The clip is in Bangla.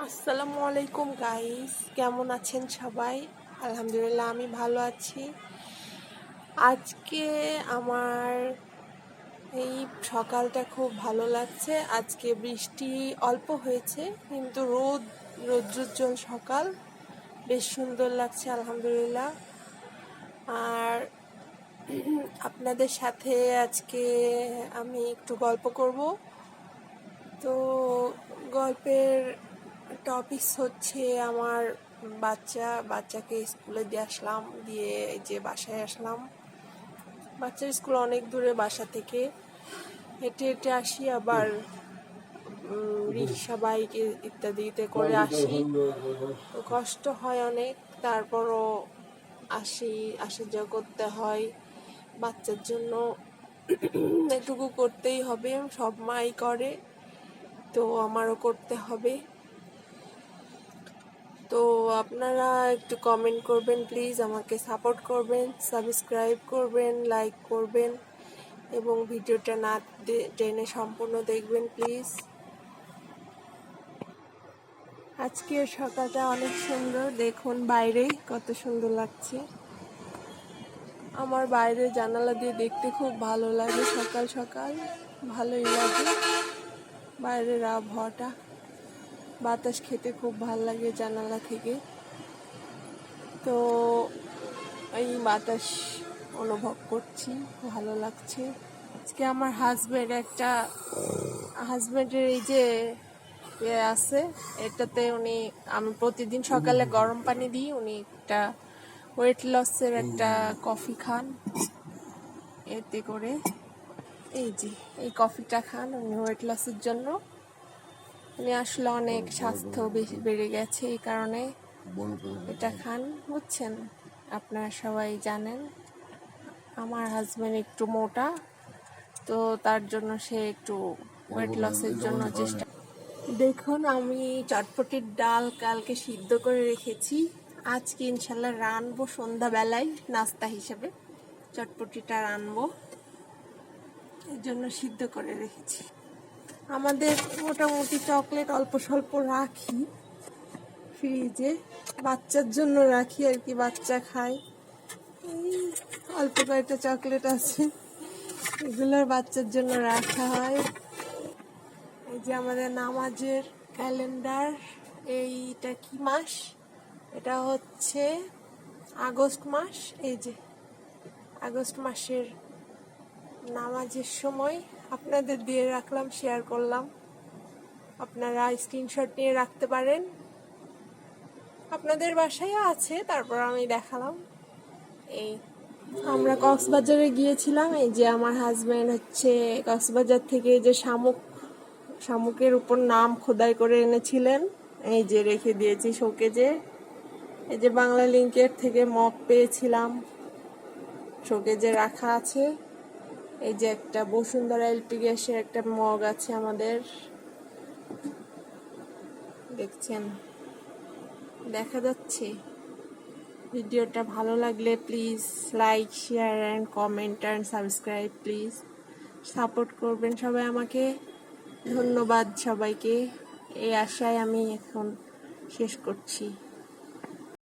আসসালামু আলাইকুম গাইস, কেমন আছেন সবাই? আলহামদুলিল্লাহ আমি ভালো আছি। আজকে আমার এই সকালটা খুব ভালো লাগছে। আজকে বৃষ্টি অল্প হয়েছে, কিন্তু রৌদ্রোজ্জ্বল সকাল, বেশ সুন্দর লাগছে আলহামদুলিল্লাহ। আর আপনাদের সাথে আজকে আমি একটু গল্প করব। তো গল্পের টপিকস হচ্ছে আমার বাচ্চাকে স্কুলে দিয়ে আসলাম, দিয়ে এই যে বাসায় আসলাম। বাচ্চার স্কুল অনেক দূরে বাসা থেকে, হেঁটে হেঁটে আসি, আবার রিক্সা বাইক ইত্যাদিতে করে আসি, তো কষ্ট হয় অনেক। তারপরও আসা যাওয়া করতে হয় বাচ্চার জন্য, এটুকু করতেই হবে, সব মাই করে, তো আমারও করতে হবে। তো আপনারা একটু কমেন্ট করবেন প্লিজ, আমাকে সাপোর্ট করবেন, সাবস্ক্রাইব করবেন, লাইক করবেন এবং ভিডিওটা না টেনে সম্পূর্ণ দেখবেন প্লিজ। আজকের সকালটা অনেক সুন্দর, দেখুন বাইরে কত সুন্দর লাগছে। আমার বাইরে জানালা দিয়ে দেখতে খুব ভালো লাগে, সকাল সকাল ভালোই লাগে বাইরের আবহাওয়াটা, বাতাস খেতে খুব ভালো লাগে জানালা থেকে। তো এই বাতাস অনুভব করছি, ভালো লাগছে। আজকে আমার হাজবেন্ডের এই যে আছে, এটাতে আমি প্রতিদিন সকালে গরম পানি দিই, উনি একটা ওয়েট লসের একটা কফি খান, এতে করে এই যে এই কফিটা খান উনি ওয়েট লসের জন্য। উনি আসলে অনেক স্বাস্থ্য বেশি বেড়ে গেছে, এই কারণে এটা খান, বুঝছেন? আপনারা সবাই জানেন আমার হাজবেন্ড একটু মোটা, তো তার জন্য সে একটু ওয়েট লসের জন্য চেষ্টা। দেখুন আমি চটপটির ডাল কালকে সিদ্ধ করে রেখেছি, আজকে ইনশাল্লাহ রানবো সন্ধ্যাবেলায় নাস্তা হিসেবে, চটপটিটা রানবো, এর জন্য সিদ্ধ করে রেখেছি। আমাদের মোটামুটি চকলেট অল্প স্বল্প রাখি ফ্রিজে, বাচ্চার জন্য রাখি আর কি, বাচ্চা খায়। এই অল্প কয়েকটা চকলেট আছে, এগুলোর বাচ্চার জন্য রাখা হয়। এই যে আমাদের নামাজের ক্যালেন্ডার, এইটা কি মাস? এটা হচ্ছে আগস্ট মাস। এই যে আগস্ট মাসের নামাজের সময় আপনাদের দিয়ে রাখলাম, শেয়ার করলাম, আপনারা স্ক্রিনশট নিয়ে রাখতে পারেন, আপনাদের বাসায় আছে, তারপর আমি দেখালাম। এই আমরা কক্সবাজারে গিয়েছিলাম, এই যে আমার হাজবেন্ড হচ্ছে কক্সবাজার থেকে যে শামুকের উপর নাম খোদাই করে এনেছিলেন, এই যে রেখে দিয়েছি শোকেজে। এই যে বাংলা লিংকের থেকে মগ পেয়েছিলাম, শোকেজে রাখা আছে। এই যে একটা বসুন্ধরা এলপি গ্যাসের একটা মগ আছে আমাদের, দেখছেন, দেখা যাচ্ছে। ভিডিওটা ভালো লাগলে please like, share and comment and subscribe please, support করবেন সবাই আমাকে। ধন্যবাদ সবাইকে, এই আশায় আমি এখন শেষ করছি।